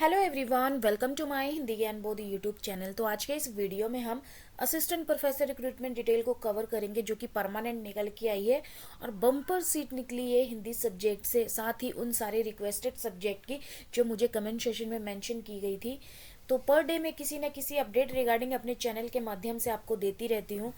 Hello everyone, welcome to my Hindi Gyan Bodh YouTube channel. तो आज के इस वीडियो में हम असिस्टेंट प्रोफेसर रिक्रूटमेंट डिटेल को कवर करेंगे, जो कि परमानेंट निकल के आई है और बम्पर सीट निकली है हिंदी सब्जेक्ट से, साथ ही उन सारे रिक्वेस्टेड सब्जेक्ट की जो मुझे कमेंट सेशन में मेंशन की गई थी। तो पर डे मैं किसी न किसी अपडेट रिगार्डिंग अपने चैनल के माध्यम से आपको देती रहती हूँ,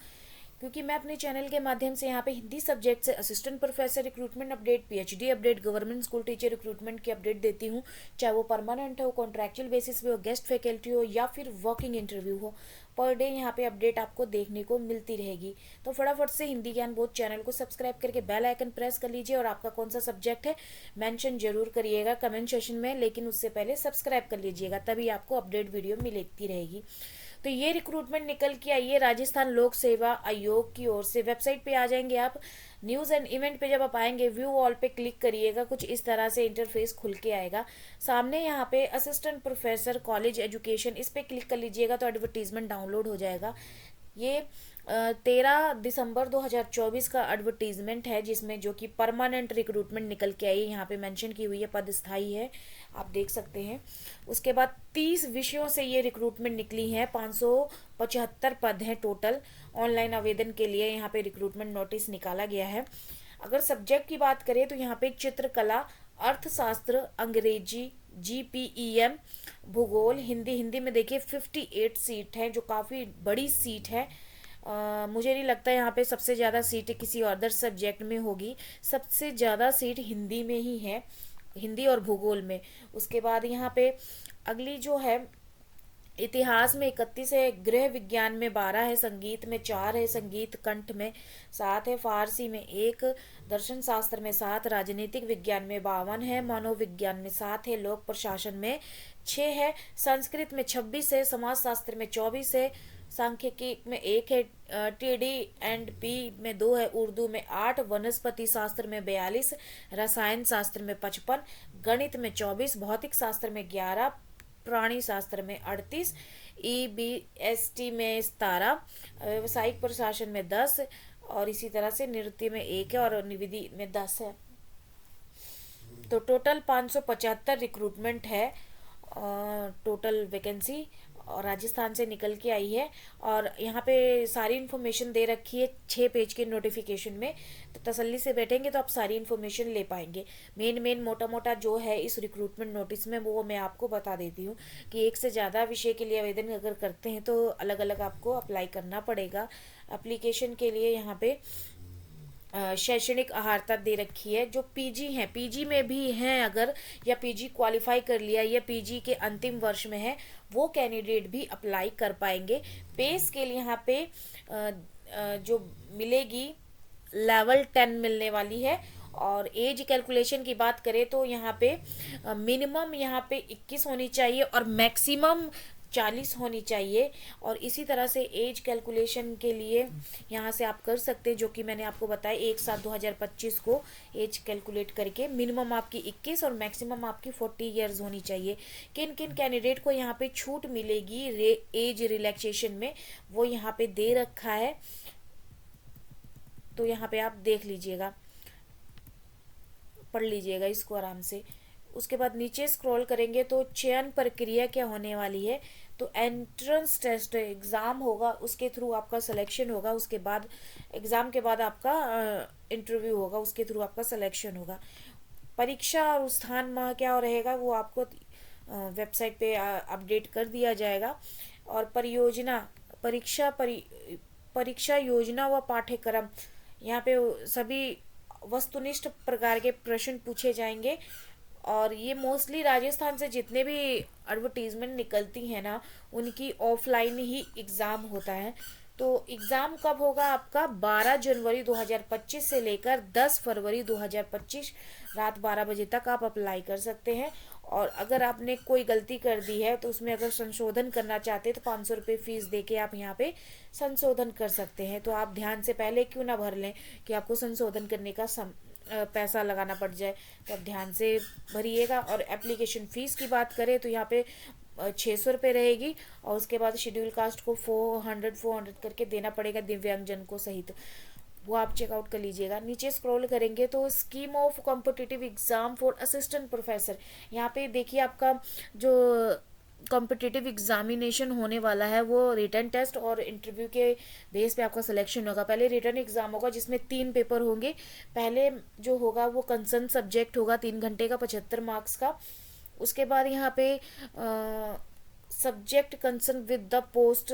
क्योंकि मैं अपने चैनल के माध्यम से यहाँ पे हिंदी सब्जेक्ट से assistant professor recruitment update, PhD update, government school teacher recruitment की अपडेट देती हूँ। चाहे वो परमानेंट हो, कॉन्ट्रैक्चुअल बेसिस पे हो, गेस्ट फैकल्टी हो या फिर वर्किंग इंटरव्यू हो, पर डे यहाँ पे अपडेट आपको देखने को मिलती रहेगी। तो फटाफट से हिंदी ज्ञान बोध चैनल को सब्सक्राइब करके बेल आइकन प्रेस कर लीजिए और आपका कौन सा सब्जेक्ट है मेंशन जरूर करिएगा कमेंट सेशन में, लेकिन उससे पहले सब्सक्राइब कर लीजिएगा, तभी आपको अपडेट वीडियो मिलती रहेगी। तो ये रिक्रूटमेंट निकल के आई है राजस्थान लोक सेवा आयोग की ओर से। वेबसाइट पे आ जाएंगे आप, न्यूज़ एंड इवेंट पे जब आप आएंगे व्यू ऑल पे क्लिक करिएगा, कुछ इस तरह से इंटरफेस खुल के आएगा। सामने यहाँ पे असिस्टेंट प्रोफेसर कॉलेज एजुकेशन, इस पे क्लिक कर लीजिएगा तो एडवर्टीजमेंट डाउनलोड हो जाएगा। ये 13 दिसंबर 2024 का एडवर्टीजमेंट है, जिसमें जो कि परमानेंट रिक्रूटमेंट निकल के आई है, यहाँ पे मेंशन की हुई है, पद स्थायी है, आप देख सकते हैं। उसके बाद 30 विषयों से ये रिक्रूटमेंट निकली है, 575 पद हैं टोटल। ऑनलाइन आवेदन के लिए यहाँ पे रिक्रूटमेंट नोटिस निकाला गया है। अगर सब्जेक्ट की बात करें तो यहाँ पे चित्रकला, अर्थशास्त्र, अंग्रेजी, जीपीईएम, भूगोल, हिंदी में देखिए 58 सीट है, जो काफ़ी बड़ी सीट है। मुझे नहीं लगता यहाँ पे सबसे ज़्यादा सीट किसी अदर सब्जेक्ट में होगी, सबसे ज़्यादा सीट हिंदी में ही है, हिंदी और भूगोल में। उसके बाद यहाँ पे अगली जो है, इतिहास में 31 है, गृह विज्ञान में 12 है, संगीत में 4 है, संगीत कंठ में 7 है, फारसी में 1, दर्शन शास्त्र में 7, राजनीतिक विज्ञान में 52 है, मनोविज्ञान में 7 है, लोक प्रशासन में 6 है, संस्कृत में 26 है, समाज शास्त्र में 24 है, सांख्यिकी में 1 है, टीडी एंड पी में 2 है, उर्दू में 8, वनस्पति शास्त्र में 42, रसायन शास्त्र में 55, गणित में 24, भौतिक शास्त्र में 11, प्राणी शास्त्र में 38, ईबीएसटी में 17, व्यवसायिक प्रशासन में 10, और इसी तरह से नृत्य में 1 है और निविधि में 10 है। तो टोटल 575 रिक्रूटमेंट है, टोटल वैकेंसी, और राजस्थान से निकल के आई है। और यहाँ पे सारी इन्फॉर्मेशन दे रखी है 6 पेज के नोटिफिकेशन में, तो तसल्ली से बैठेंगे तो आप सारी इन्फॉर्मेशन ले पाएंगे। मेन मोटा मोटा जो है इस रिक्रूटमेंट नोटिस में, वो मैं आपको बता देती हूँ कि एक से ज़्यादा विषय के लिए आवेदन अगर करते हैं तो अलग अलग आपको अप्लाई करना पड़ेगा। एप्लीकेशन के लिए यहाँ पे शैक्षणिक अर्हता दे रखी है। जो पीजी हैं, पीजी में भी हैं अगर, या पीजी क्वालिफाई कर लिया या पीजी के अंतिम वर्ष में है, वो कैंडिडेट भी अप्लाई कर पाएंगे। पे स्केल यहाँ पे जो मिलेगी लेवल 10 मिलने वाली है। और एज कैलकुलेशन की बात करें तो यहाँ पे मिनिमम यहाँ पे 21 होनी चाहिए और मैक्सिमम 40 होनी चाहिए। और इसी तरह से एज कैलकुलेशन के लिए यहाँ से आप कर सकते हैं, जो कि मैंने आपको बताया 1/7/2025 को एज कैलकुलेट करके मिनिमम आपकी 21 और मैक्सिमम आपकी 40 ईयर्स होनी चाहिए। किन किन कैंडिडेट को यहाँ पे छूट मिलेगी एज रिलैक्सेशन में, वो यहाँ पे दे रखा है, तो यहाँ पे आप देख लीजिएगा, पढ़ लीजिएगा इसको आराम से। उसके बाद नीचे स्क्रॉल करेंगे तो चयन प्रक्रिया क्या होने वाली है, तो एंट्रेंस टेस्ट एग्ज़ाम होगा, उसके थ्रू आपका सिलेक्शन होगा। उसके बाद एग्ज़ाम के बाद आपका इंटरव्यू होगा, उसके थ्रू आपका सिलेक्शन होगा। परीक्षा और स्थान माह क्या रहेगा वो आपको वेबसाइट पे अपडेट कर दिया जाएगा। और परियोजना, परीक्षा योजना व पाठ्यक्रम, यहाँ पे सभी वस्तुनिष्ठ प्रकार के प्रश्न पूछे जाएंगे। और ये मोस्टली राजस्थान से जितने भी एडवर्टीजमेंट निकलती हैं ना, उनकी ऑफलाइन ही एग्ज़ाम होता है। तो एग्ज़ाम कब होगा आपका, 12 जनवरी 2025 से लेकर 10 फरवरी 2025 रात 12 बजे तक आप अप्लाई कर सकते हैं। और अगर आपने कोई गलती कर दी है तो उसमें अगर संशोधन करना चाहते हैं तो 500 रुपये फीस दे के आप यहाँ पे संशोधन कर सकते हैं। तो आप ध्यान से पहले क्यों ना भर लें कि आपको संशोधन करने का पैसा लगाना पड़ जाए, तो आप ध्यान से भरिएगा। और एप्लीकेशन फ़ीस की बात करें तो यहाँ पे 600 रुपये रहेगी, और उसके बाद शेड्यूल कास्ट को 400 करके देना पड़ेगा, दिव्यांगजन को सहित। वो आप चेकआउट कर लीजिएगा। नीचे स्क्रॉल करेंगे तो scheme of competitive exam for assistant professor, यहाँ पे देखिए आपका जो कॉम्पिटिटिव एग्जामिनेशन होने वाला है वो रिटन टेस्ट और इंटरव्यू के बेस पे आपका सिलेक्शन होगा। पहले रिटन एग्जाम होगा जिसमें 3 पेपर होंगे। पहले जो होगा वो कंसर्न सब्जेक्ट होगा 3 घंटे का 75 मार्क्स का। उसके बाद यहाँ पे subject concern with the post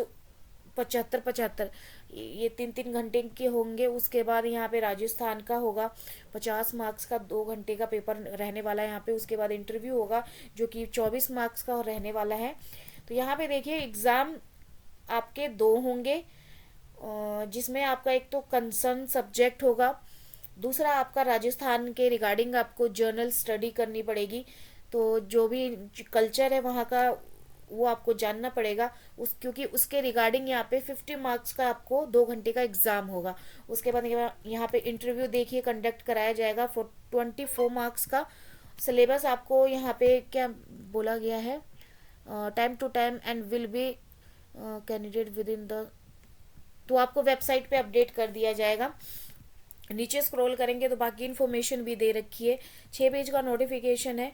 75-75, ये 3-3 घंटे के होंगे। उसके बाद यहाँ पे राजस्थान का होगा 50 मार्क्स का, 2 घंटे का पेपर रहने वाला है यहाँ पे। उसके बाद इंटरव्यू होगा जो कि 24 मार्क्स का रहने वाला है। तो यहाँ पे देखिए एग्ज़ाम आपके 2 होंगे, जिसमें आपका एक तो कंसर्न सब्जेक्ट होगा, दूसरा आपका राजस्थान के रिगार्डिंग आपको जर्नल स्टडी करनी पड़ेगी। तो जो भी कल्चर है वहाँ का वो आपको जानना पड़ेगा क्योंकि उसके रिगार्डिंग यहाँ पे 50 मार्क्स का आपको 2 घंटे का एग्जाम होगा। उसके बाद यहाँ पे इंटरव्यू देखिए कंडक्ट कराया जाएगा फॉर 24 मार्क्स का। सिलेबस आपको यहाँ पे क्या बोला गया है, time to time and will be candidate with in the, तो आपको वेबसाइट पे अपडेट कर दिया जाएगा। नीचे स्क्रॉल करेंगे तो बाकी इन्फॉर्मेशन भी दे रखी है। 6 पेज का नोटिफिकेशन है।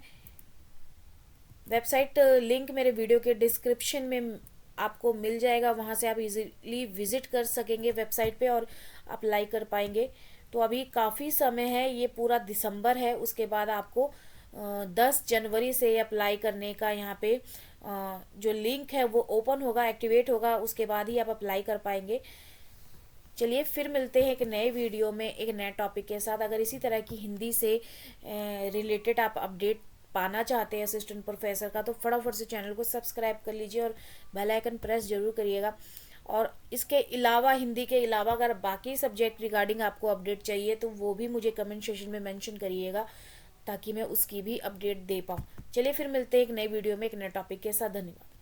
वेबसाइट लिंक मेरे वीडियो के डिस्क्रिप्शन में आपको मिल जाएगा, वहाँ से आप इजीली विजिट कर सकेंगे वेबसाइट पे और अप्लाई कर पाएंगे। तो अभी काफ़ी समय है, ये पूरा दिसंबर है। उसके बाद आपको 10 जनवरी से अप्लाई करने का यहाँ पे जो लिंक है वो ओपन होगा, एक्टिवेट होगा, उसके बाद ही आप अप्लाई कर पाएंगे। चलिए फिर मिलते हैं एक नए वीडियो में एक नए टॉपिक के साथ। अगर इसी तरह की हिंदी से रिलेटेड आप अपडेट पाना चाहते हैं असिस्टेंट प्रोफेसर का तो फटाफट से चैनल को सब्सक्राइब कर लीजिए और बेल आइकन प्रेस जरूर करिएगा। और इसके अलावा हिंदी के अलावा अगर बाकी सब्जेक्ट रिगार्डिंग आपको अपडेट चाहिए तो वो भी मुझे कमेंट सेक्शन में मेंशन करिएगा ताकि मैं उसकी भी अपडेट दे पाऊँ। चलिए फिर मिलते हैं एक नई वीडियो में एक नए टॉपिक के साथ। धन्यवाद।